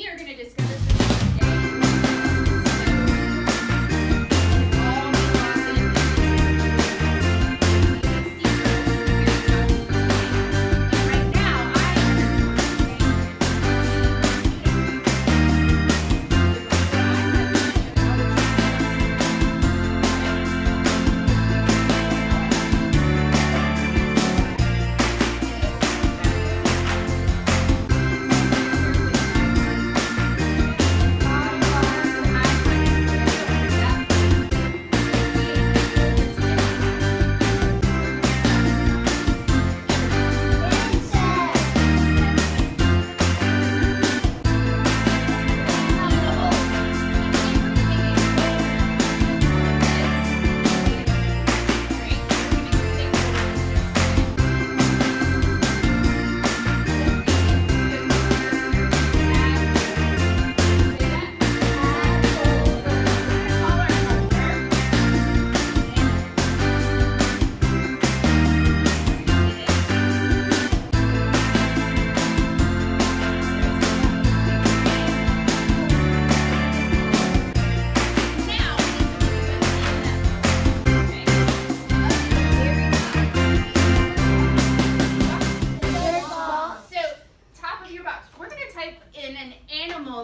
are going to discover something today.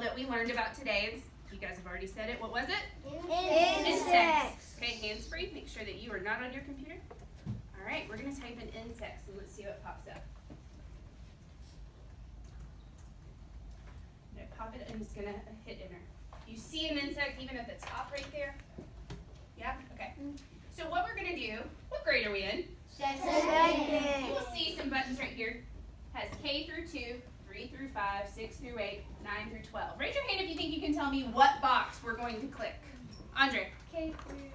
That we learned about today. You guys have already said it. What was it? Insects. Okay, hands free. Make sure that you are not on your computer. All right, we're going to type in insects and let's see what pops up. I'm going to pop it. I'm just going to hit enter. You see an insect even at the top right there? Yeah? Okay. So what we're going to do, what grade are we in? Second. You will see some buttons right here. Has K through 2. 3 through 5, 6 through 8, 9 through 12. Raise your hand if you think you can tell me what box we're going to click. Andre. K through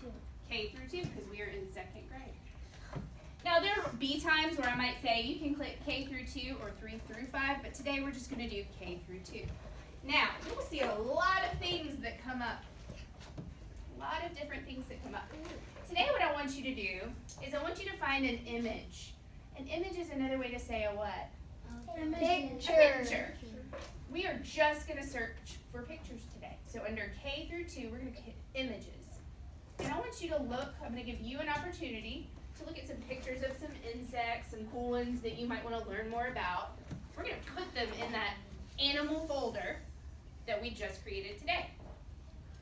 2. K through 2 because we are in second grade. Now there will be times where I might say you can click K through 2 or 3 through 5, but today we're just going to do K through 2. Now, you will see a lot of things that come up. A lot of different things that come up. Today what I want you to do is I want you to find an image. An image is another way to say a what? A picture. We are just going to search for pictures today. So under K through 2, we're going to hit images. And I want you to look, I'm going to give you an opportunity to look at some pictures of some insects, some cool ones that you might want to learn more about. We're going to put them in that animal folder that we just created today.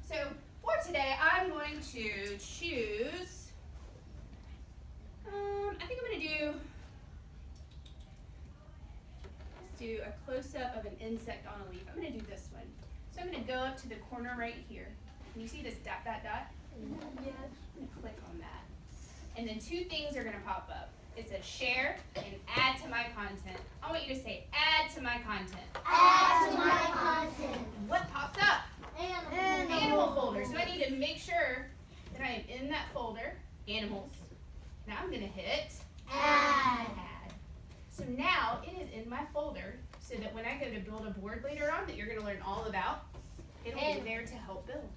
So for today, I'm going to choose, I think I'm going to do a close-up of an insect on a leaf. I'm going to do this one. So I'm going to go up to the corner right here. Can you see this dot, dot, dot? Yes. I'm going to click on that. And then two things are going to pop up. It says share and add to my content. I want you to say add to my content. Add to my content. What pops up? Animal folder. So I need to make sure that I am in that folder, animals. Now I'm going to hit Add. So now it is in my folder so that when I go to build a board later on that you're going to learn all about, it'll be there to help build.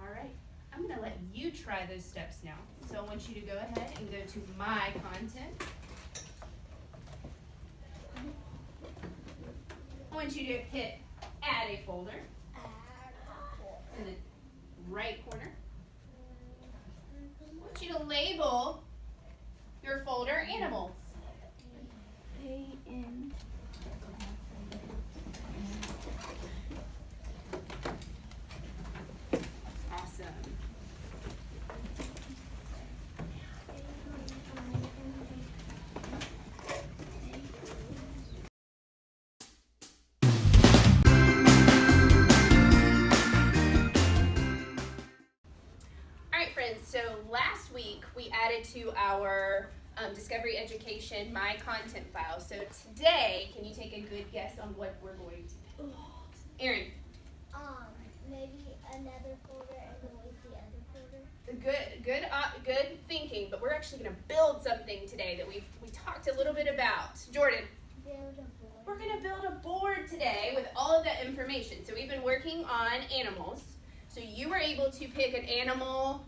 All right. I'm going to let you try those steps now. So I want you to go ahead and go to my content. I want you to hit add a folder in the right corner. I want you to label your folder animals. A-N. Awesome. All right, friends, so last week we added to our Discovery Education My Content file. So today, can you take a good guess on what we're going to build? Erin. Maybe another folder and then with the other folder. Good thinking, but we're actually going to build something today that we talked a little bit about. Jordan. Build a board. We're going to build a board today with all of that information. So we've been working on animals. So you were able to pick an animal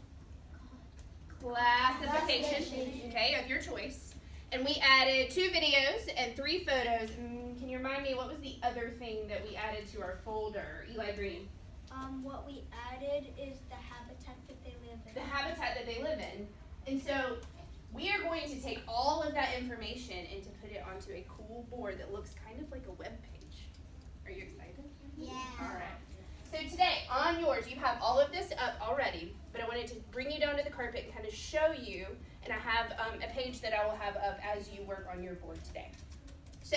classification, okay, of your choice. And we added 2 videos and 3 photos. Can you you remind me, what was the other thing that we added to our folder, Eli Green? What we added is the habitat that they live in. The habitat that they live in. And so we are going to take all of that information and to put it onto a cool board that looks kind of like a web page. Are you excited? Yeah. All right. So today, on yours, you have all of this up already, but I wanted to bring you down to the carpet and kind of show you, and I have a page that I will have up as you work on your board today. So,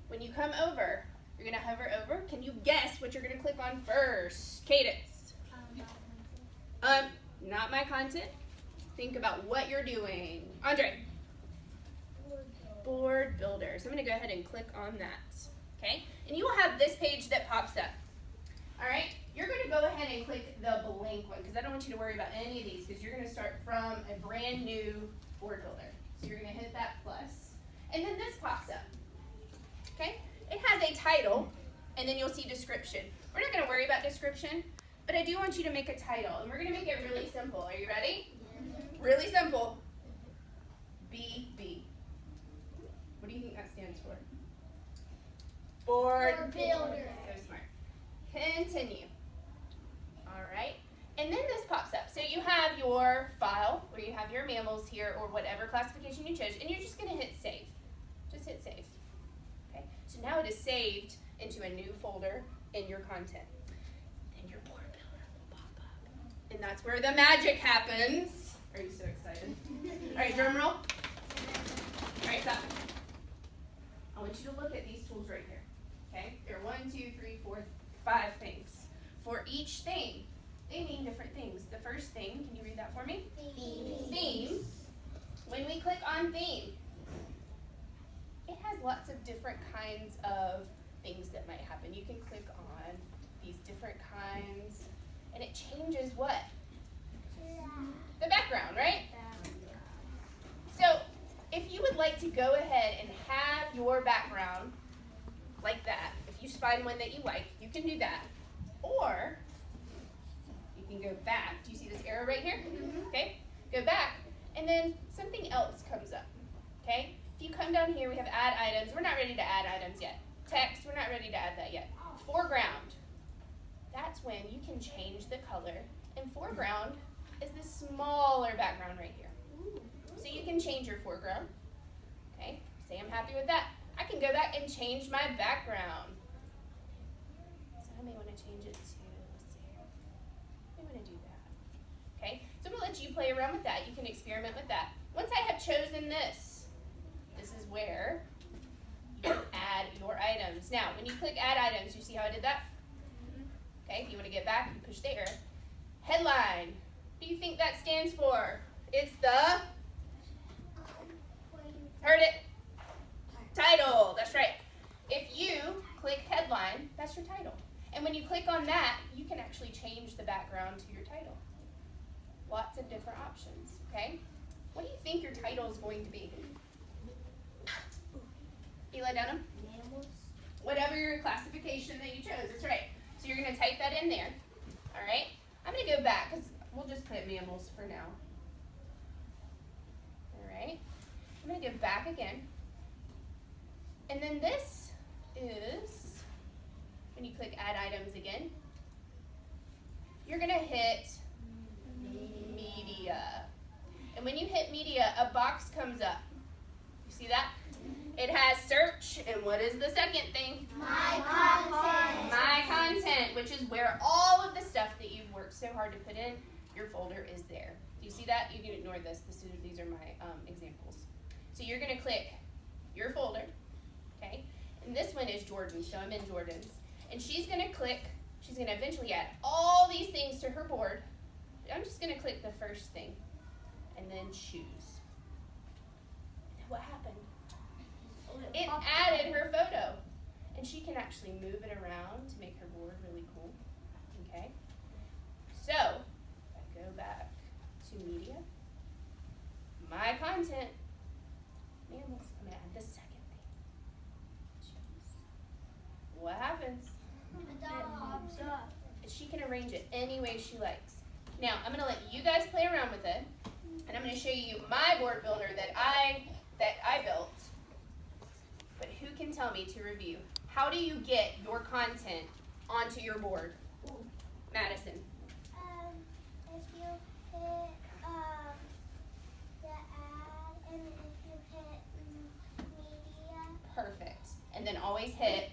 when you come over, you're going to hover over. Can you guess what you're going to click on first? Cadence. Not my content. Think about what you're doing. Andre. Board builder. So I'm going to go ahead and click on that. Okay? And you will have this page that pops up. All right? You're going to go ahead and click the blank one because I don't want you to worry about any of these because you're going to start from a brand new board builder. So you're going to hit that plus. And then this pops up. Okay? It has a title, and then you'll see description. We're not going to worry about description, but I do want you to make a title, and we're going to make it really simple. Are you ready? Really simple. BB. What do you think that stands for? Board builder. So smart. Continue. All right. And then this pops up. So you have your file, where you have your mammals here, or whatever classification you chose, and you're just going to hit save. Just hit save. Okay. So now it is saved into a new folder in your content. Then your board builder will pop up. And that's where the magic happens. Are you so excited? All right, drum roll. All right, stop. I want you to look at these tools right here. Okay? There are 1, 2, 3, 4, 5 things. For each thing, they mean different things. The first thing, can you read that for me? Theme. When we click on theme, it has lots of different kinds of things that might happen. You can click on these different kinds, and it changes what? The background, right? So, if you would like to go ahead and have your background like that, if you find one that you like, you can do that. Or, you can go back. Do you see this arrow right here? Okay, go back, and then something else comes up, okay? If you come down here, we have add items. We're not ready to add items yet. Text, we're not ready to add that yet. Foreground, that's when you can change the color. And foreground is the smaller background right here. So you can change your foreground. Okay, say I'm happy with that. I can go back and change my background. So I may want to change it to, let's see here. I may want to do that. Okay, so I'm going to let you play around with that. You can experiment with that. Once I have chosen this, this is where you add your items. Now, when you click add items, you see how I did that? Okay, if you want to get back, you push the arrow. Headline. What do you think that stands for? It's the, heard it? Title, that's right. If you click headline, that's your title. And when you click on that, you can actually change the background to your title. Lots of different options, okay? What do you think your title is going to be? Eli Dunham? Mammals. Whatever your classification that you chose, that's right. So you're going to type that in there, all right? I'm going to go back because we'll just put mammals for now. All right. I'm going to go back again. And then this is, when you click add items again, you're going to hit media. And when you hit media, a box comes up. You see that? It has search, and what is the second thing? My content. My content, which is where all of the stuff that you've worked so hard to put in, your folder is there. Do you see that? You can ignore this. These are my examples. So you're going to click your folder, okay? And this one is Jordan, so I'm in Jordan's. And she's going to click, she's going to eventually add all these things to her board. I'm just going to click the first thing and then choose. And what happened? It added her photo. And she can actually move it around to make her board really cool. Okay? So, if I go back to media, my content, mammals, I'm going to add the second thing. Choose. What happens? It pops up. She can arrange it any way she likes. Now, I'm going to let you guys play around with it, and I'm going to show you my board builder that I built. But who can tell tell me to review, how do you get your content onto your board? Madison. If you hit the ad and if you hit media. Perfect. And then always hit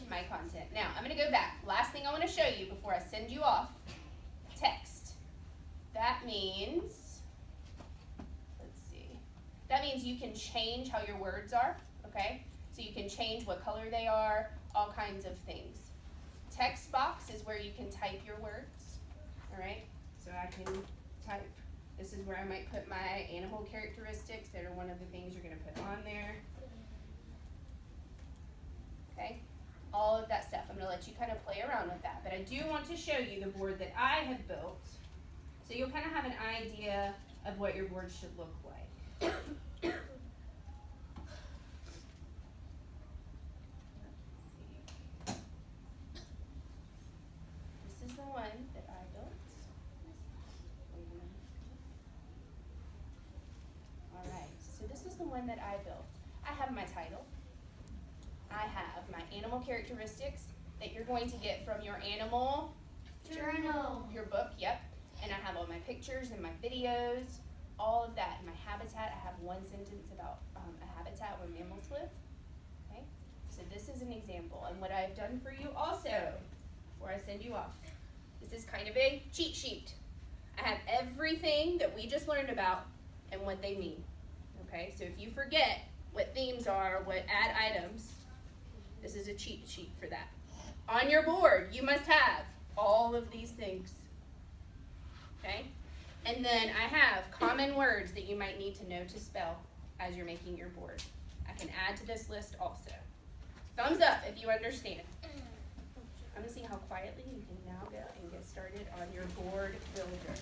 my content. Now, I'm going to go back. Last thing I want to show you before I send you off, text. That means, let's see, that means you can change how your words are, okay? So you can change what color they are, all kinds of things. Text box is where you can type your words, all right? So I can type. This is where I might put my animal characteristics that are one of the things you're going to put on there. Okay? All of that stuff. I'm going to let you kind of play around with that. But I do want to show you the board that I have built so you'll kind of have an idea of what your board should look like. This is the one that I built. Alright, so this is the one that I built. I have my title. I have my animal characteristics that you're going to get from your animal Journal. your book, yep. And I have all my pictures and my videos, all of that. And my habitat, I have one sentence about a habitat where mammals live. Okay, so this is an example. And what I've done for you also, before I send you off, this is kind of a cheat sheet. I have everything that we just learned about and what they mean. Okay, so if you forget what themes are, what add items, this is a cheat sheet for that. On your board, you must have all of these things. Okay? And then I have common words that you might need to know to spell as you're making your board. I can add to this list also. Thumbs up if you understand. I'm going to see how quietly you can now go and get started on your board builder.